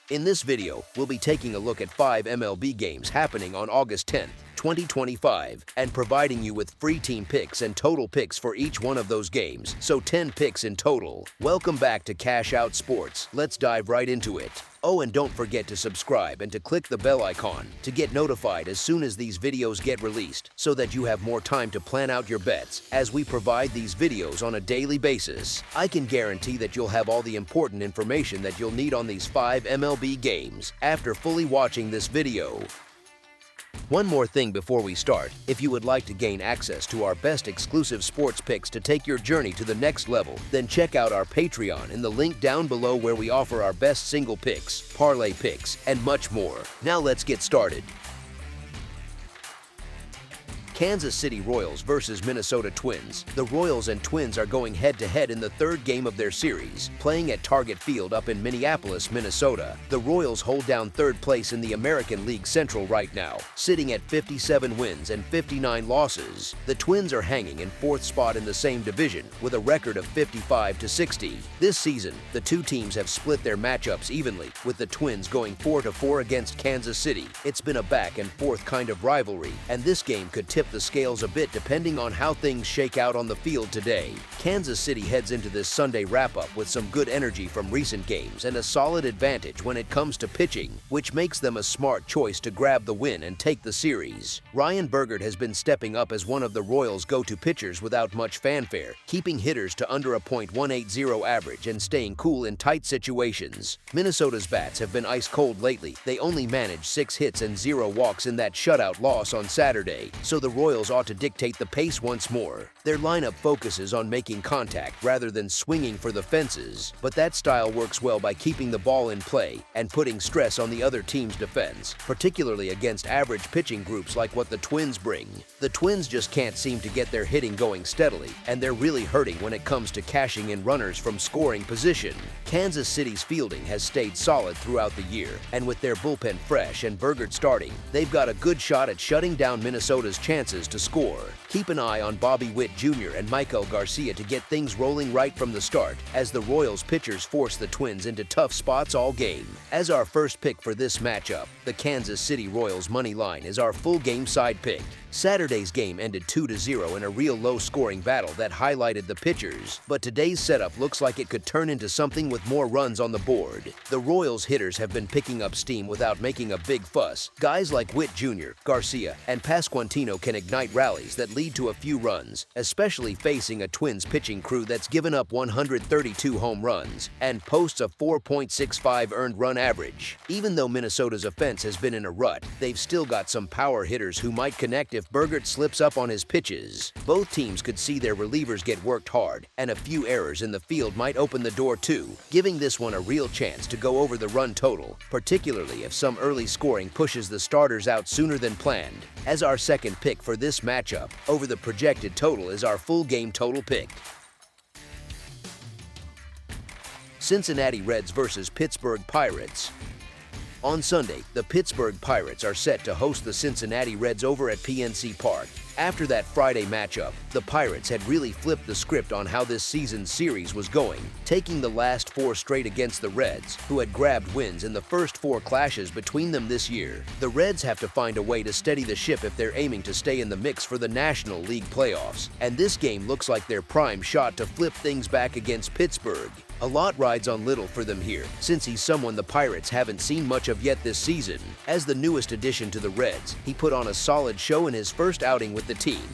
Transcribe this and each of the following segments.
In this video, we'll be taking a look at 5 MLB games happening on August 10th, 2025, and providing you with free team picks and total picks for each one of those games, so 10 picks in total. Welcome back to Cash Out Sports. Let's dive right into it. Oh, and don't forget to subscribe and to click the bell icon to get notified as soon as these videos get released, so that you have more time to plan out your bets as we provide these videos on a daily basis. I can guarantee that you'll have all the important information that you'll need on these 5 MLB games after fully watching this video. One more thing before we start: if you would like to gain access to our best exclusive sports picks to take your journey to the next level, then check out our Patreon in the link down below, where we offer our best single picks, parlay picks, and much more. Now let's get started. Kansas City Royals versus Minnesota Twins. The Royals and Twins are going head-to-head in the third game of their series, playing at Target Field up in Minneapolis, Minnesota. The Royals hold down third place in the American League Central right now, sitting at 57 wins and 59 losses. The Twins are hanging in fourth spot in the same division with a record of 55-60. This season, the two teams have split their matchups evenly, with the Twins going 4-4 against Kansas City. It's been a back-and-forth kind of rivalry, and this game could tip the scales a bit depending on how things shake out on the field today. Kansas City heads into this Sunday wrap-up with some good energy from recent games and a solid advantage when it comes to pitching, which makes them a smart choice to grab the win and take the series. Ryan Bergert has been stepping up as one of the Royals' go-to pitchers without much fanfare, keeping hitters to under a .180 average and staying cool in tight situations. Minnesota's bats have been ice cold lately. They only managed 6 hits and 0 walks in that shutout loss on Saturday, so the Royals ought to dictate the pace once more. Their lineup focuses on making contact rather than swinging for the fences, but that style works well by keeping the ball in play and putting stress on the other team's defense, particularly against average pitching groups like what the Twins bring. The Twins just can't seem to get their hitting going steadily, and they're really hurting when it comes to cashing in runners from scoring position. Kansas City's fielding has stayed solid throughout the year, and with their bullpen fresh and Bergert starting, they've got a good shot at shutting down Minnesota's chances to score. Keep an eye on Bobby Witt Jr. and Michael Garcia to get things rolling right from the start, as the Royals pitchers force the Twins into tough spots all game. As our first pick for this matchup, the Kansas City Royals money line is our full game side pick. Saturday's game ended 2-0 in a real low-scoring battle that highlighted the pitchers, but today's setup looks like it could turn into something with more runs on the board. The Royals hitters have been picking up steam without making a big fuss. Guys like Witt Jr., Garcia, and Pasquantino can ignite rallies that lead to a few runs, especially facing a Twins pitching crew that's given up 132 home runs and posts a 4.65 earned run average. Even though Minnesota's offense has been in a rut, they've still got some power hitters who might connect if Bergert slips up on his pitches. Both teams could see their relievers get worked hard, and a few errors in the field might open the door too, giving this one a real chance to go over the run total, particularly if some early scoring pushes the starters out sooner than planned. As our second pick for this matchup, over the projected total is our full game total pick. Cincinnati Reds versus Pittsburgh Pirates. On Sunday, the Pittsburgh Pirates are set to host the Cincinnati Reds over at PNC Park. After that Friday matchup, the Pirates had really flipped the script on how this season's series was going, taking the last 4 straight against the Reds, who had grabbed wins in the first 4 clashes between them this year. The Reds have to find a way to steady the ship if they're aiming to stay in the mix for the National League playoffs, and this game looks like their prime shot to flip things back against Pittsburgh. A lot rides on Little for them here, since he's someone the Pirates haven't seen much of yet this season. As the newest addition to the Reds, he put on a solid show in his first outing with the team,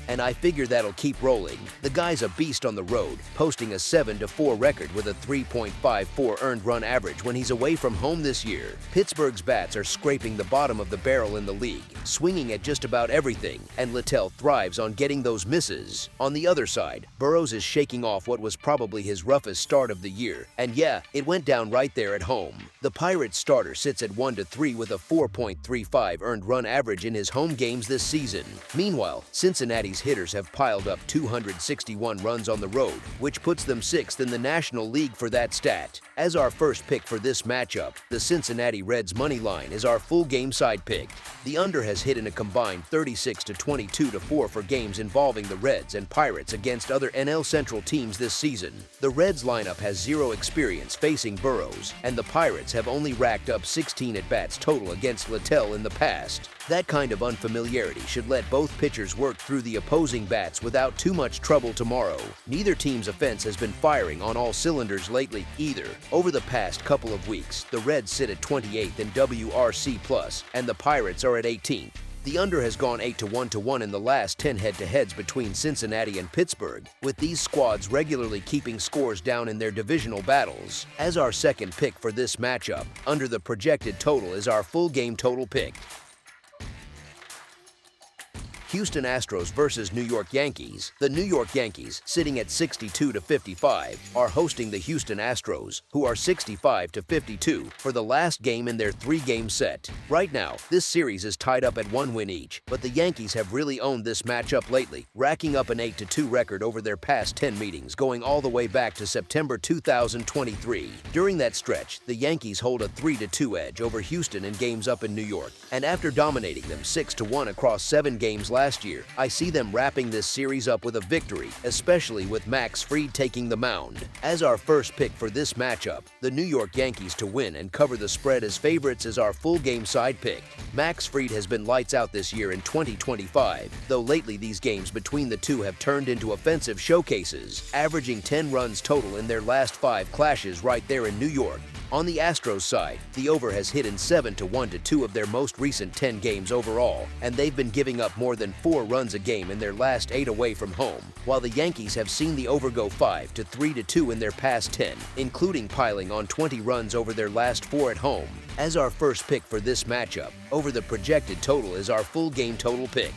and I figure that'll keep rolling. The guy's a beast on the road, posting a 7-4 record with a 3.54 earned run average when he's away from home this year. Pittsburgh's bats are scraping the bottom of the barrel in the league, swinging at just about everything, and Littell thrives on getting those misses. On the other side, Burrows is shaking off what was probably his roughest start of the year, and yeah, it went down right there at home. The Pirates starter sits at 1-3 with a 4.35 earned run average in his home games this season. Meanwhile, Cincinnati's Yankees hitters have piled up 261 runs on the road, which puts them 6th in the National League for that stat. As our first pick for this matchup, the Cincinnati Reds money line is our full game side pick. The under has hit in a combined 36 to 22 to 4 for games involving the Reds and Pirates against other NL Central teams this season. The Reds lineup has zero experience facing Burrows, and the Pirates have only racked up 16 at-bats total against Littell in the past. That kind of unfamiliarity should let both pitchers work through the opposing bats without too much trouble tomorrow. Neither team's offense has been firing on all cylinders lately either. Over the past couple of weeks, the Reds sit at 28th in WRC+, and the Pirates are at 18th. The under has gone 8-1 in the last 10 head-to-heads between Cincinnati and Pittsburgh, with these squads regularly keeping scores down in their divisional battles. As our second pick for this matchup, under the projected total is our full game total pick. Houston Astros versus New York Yankees. The New York Yankees, sitting at 62 to 55, are hosting the Houston Astros, who are 65 to 52, for the last game in their 3-game set. Right now, this series is tied up at 1 win each, but the Yankees have really owned this matchup lately, racking up an 8-2 record over their past 10 meetings, going all the way back to September 2023. During that stretch, the Yankees hold a 3-2 edge over Houston in games up in New York, and after dominating them 6-1 across 7 games last year, I see them wrapping this series up with a victory, especially with Max Fried taking the mound. As our first pick for this matchup, the New York Yankees to win and cover the spread as favorites is our full game side pick. Max Fried has been lights out this year in 2025, though lately these games between the two have turned into offensive showcases, averaging 10 runs total in their last 5 clashes right there in New York. On the Astros side, the over has hit in 7-1 to 2 of their most recent 10 games overall, and they've been giving up more than 4 runs a game in their last 8 away from home, while the Yankees have seen the over go 5-3 to 2 in their past 10, including piling on 20 runs over their last 4 at home. As our first pick for this matchup, over the projected total is our full game total pick.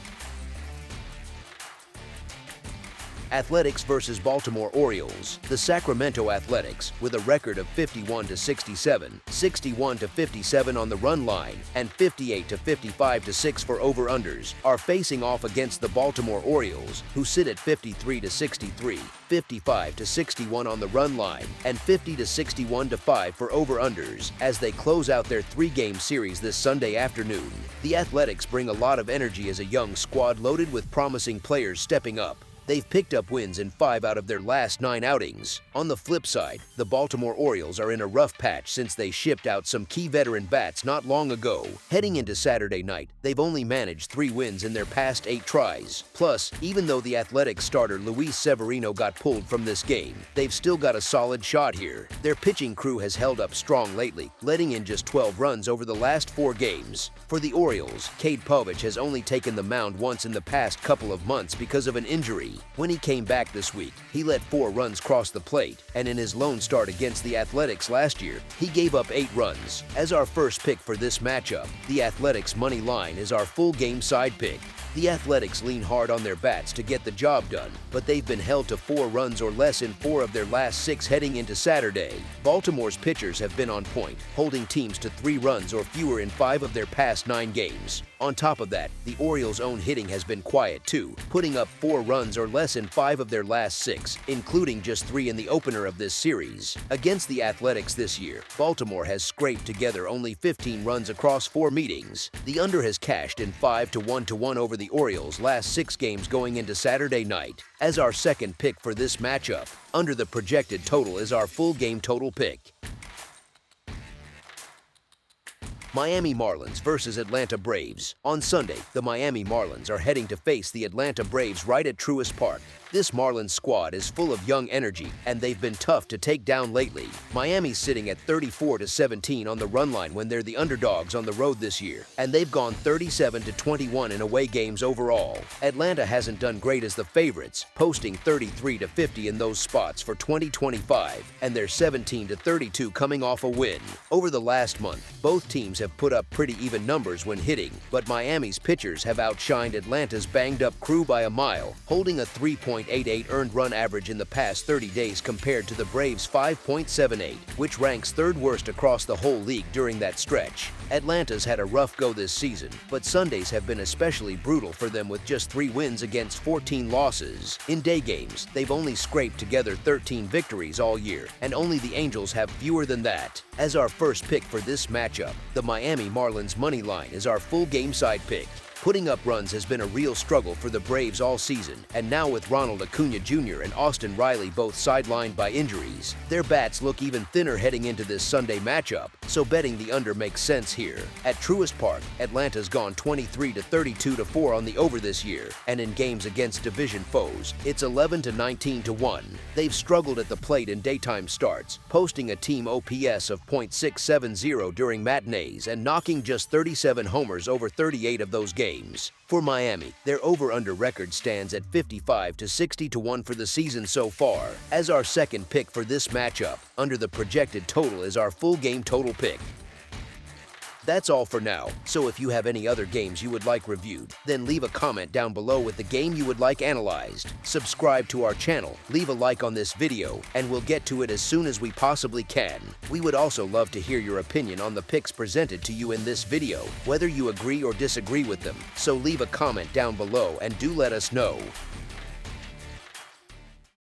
Athletics versus Baltimore Orioles. The Sacramento Athletics, with a record of 51-67, 61-57 on the run line, and 58-55-6 for over-unders, are facing off against the Baltimore Orioles, who sit at 53-63, 55-61 on the run line, and 50-61-5 for over-unders, as they close out their 3-game series this Sunday afternoon. The Athletics bring a lot of energy as a young squad loaded with promising players stepping up. They've picked up wins in 5 out of their last 9 outings. On the flip side, the Baltimore Orioles are in a rough patch since they shipped out some key veteran bats not long ago. Heading into Saturday night, they've only managed 3 wins in their past 8 tries. Plus, even though the Athletics starter Luis Severino got pulled from this game, they've still got a solid shot here. Their pitching crew has held up strong lately, letting in just 12 runs over the last 4 games. For the Orioles, Cade Povich has only taken the mound once in the past couple of months because of an injury. When he came back this week, he let 4 runs cross the plate, and in his lone start against the Athletics last year, he gave up 8 runs. As our first pick for this matchup, the Athletics money line is our full game side pick. The Athletics lean hard on their bats to get the job done, but they've been held to 4 runs or less in 4 of their last 6 heading into Saturday. Baltimore's pitchers have been on point, holding teams to 3 runs or fewer in 5 of their past 9 games. On top of that, the Orioles' own hitting has been quiet too, putting up 4 runs or less in 5 of their last 6, including just 3 in the opener of this series. Against the Athletics this year, Baltimore has scraped together only 15 runs across 4 meetings. The under has cashed in 5-1 over the Orioles' last 6 games going into Saturday night. As our second pick for this matchup, under the projected total is our full game total pick. Miami Marlins versus Atlanta Braves. On Sunday, the Miami Marlins are heading to face the Atlanta Braves right at Truist Park. This Marlins squad is full of young energy, and they've been tough to take down lately. Miami's sitting at 34-17 on the run line when they're the underdogs on the road this year, and they've gone 37-21 in away games overall. Atlanta hasn't done great as the favorites, posting 33-50 in those spots for 2025, and they're 17-32 coming off a win. Over the last month, both teams have put up pretty even numbers when hitting, but Miami's pitchers have outshined Atlanta's banged-up crew by a mile, holding a 3-point 6.88 earned run average in the past 30 days compared to the Braves' 5.78, which ranks third worst across the whole league during that stretch. Atlanta's had a rough go this season, but Sundays have been especially brutal for them with just 3 wins against 14 losses. In day games, they've only scraped together 13 victories all year, and only the Angels have fewer than that. As our first pick for this matchup, the Miami Marlins money line is our full game side pick. Putting up runs has been a real struggle for the Braves all season, and now with Ronald Acuna Jr. and Austin Riley both sidelined by injuries, their bats look even thinner heading into this Sunday matchup, so betting the under makes sense here. At Truist Park, Atlanta's gone 23-32-4 on the over this year, and in games against division foes, it's 11-19-1. They've struggled at the plate in daytime starts, posting a team OPS of .670 during matinees and knocking just 37 homers over 38 of those games. For Miami, their over-under record stands at 55-60-1 for the season so far. As our second pick for this matchup, under the projected total is our full game total pick. That's all for now, so if you have any other games you would like reviewed, then leave a comment down below with the game you would like analyzed. Subscribe to our channel, leave a like on this video, and we'll get to it as soon as we possibly can. We would also love to hear your opinion on the picks presented to you in this video, whether you agree or disagree with them, so leave a comment down below and do let us know.